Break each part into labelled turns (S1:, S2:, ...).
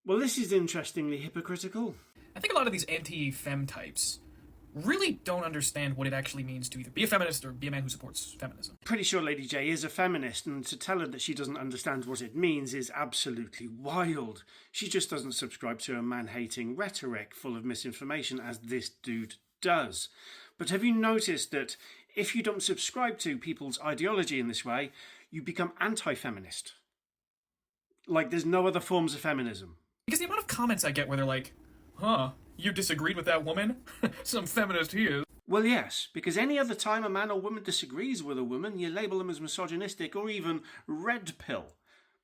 S1: Well, this is interestingly hypocritical.
S2: I think a lot of these anti-fem types really don't understand what it actually means to either be a feminist or be a man who supports feminism.
S1: Pretty sure Lady J is a feminist, and to tell her that she doesn't understand what it means is absolutely wild. She just doesn't subscribe to a man-hating rhetoric full of misinformation as this dude does. But have you noticed that if you don't subscribe to people's ideology in this way, you become anti-feminist? Like there's no other forms of feminism.
S2: Because the amount of comments I get where they're like, huh, you disagreed with that woman? Some feminist he is.
S1: Well, yes, because any other time a man or woman disagrees with a woman, you label them as misogynistic or even red pill.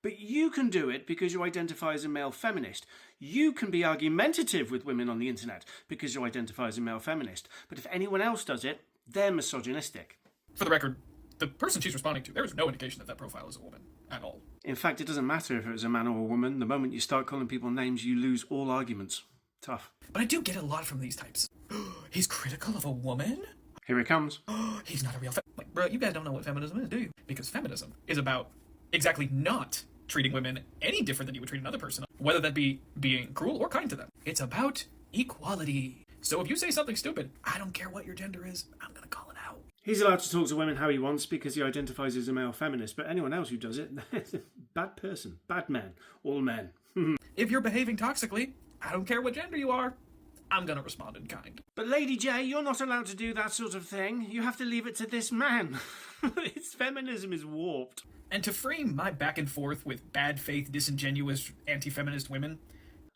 S1: But you can do it because you identify as a male feminist. You can be argumentative with women on the internet because you identify as a male feminist. But if anyone else does it, they're misogynistic.
S2: For the record, the person she's responding to, there is no indication that that profile is a woman at all.
S1: In fact, it doesn't matter if it was a man or a woman. The moment you start calling people names, you lose all arguments. Tough.
S2: But I do get a lot from these types. He's critical of a woman?
S1: Here it comes.
S2: He's not a real like, bro, you guys don't know what feminism is, do you? Because feminism is about exactly not treating women any different than you would treat another person, whether that be being cruel or kind to them. It's about equality. So if you say something stupid, I don't care what your gender is, I'm gonna call it out.
S1: He's allowed to talk to women how he wants because he identifies as a male feminist, but anyone else who does it, bad person, bad man, all men.
S2: If you're behaving toxically, I don't care what gender you are, I'm gonna respond in kind.
S1: But Lady J, you're not allowed to do that sort of thing. You have to leave it to this man. His feminism is warped.
S2: And to frame my back and forth with bad faith, disingenuous, anti-feminist women...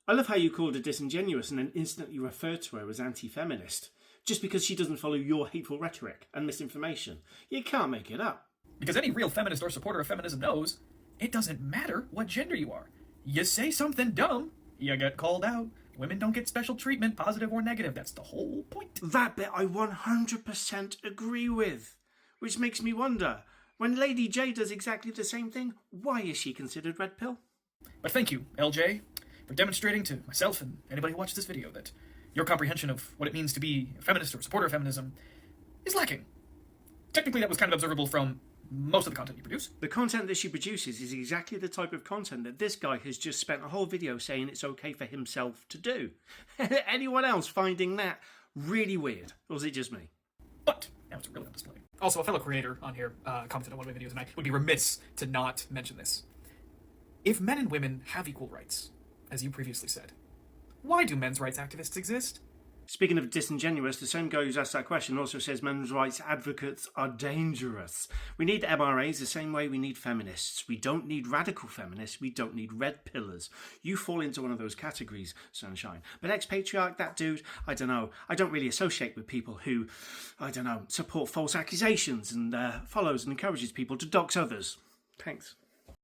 S1: I love how you called her disingenuous and then instantly referred to her as anti-feminist. Just because she doesn't follow your hateful rhetoric and misinformation. You can't make it up.
S2: Because any real feminist or supporter of feminism knows, it doesn't matter what gender you are. You say something dumb, you get called out. Women don't get special treatment, positive or negative. That's the whole point.
S1: That bit I 100% agree with. Which makes me wonder, when Lady J does exactly the same thing, why is she considered red pill?
S2: But thank you, LJ, for demonstrating to myself and anybody who watched this video that your comprehension of what it means to be a feminist or supporter of feminism is lacking. Technically, that was kind of observable from most of the content you produce.
S1: The content that she produces is exactly the type of content that this guy has just spent a whole video saying it's okay for himself to do. Anyone else finding that really weird? Or is it just me?
S2: But now it's really on display. Also, a fellow creator on here commented on one of my videos, and I would be remiss to not mention this. If men and women have equal rights, as you previously said, why do men's rights activists exist?
S1: Speaking of disingenuous, the same guy who's asked that question also says men's rights advocates are dangerous. We need MRAs the same way we need feminists. We don't need radical feminists. We don't need red pillars. You fall into one of those categories, Sunshine. But ex-patriarch, that dude, I don't know. I don't really associate with people who, I don't know, support false accusations and follows and encourages people to dox others. Thanks.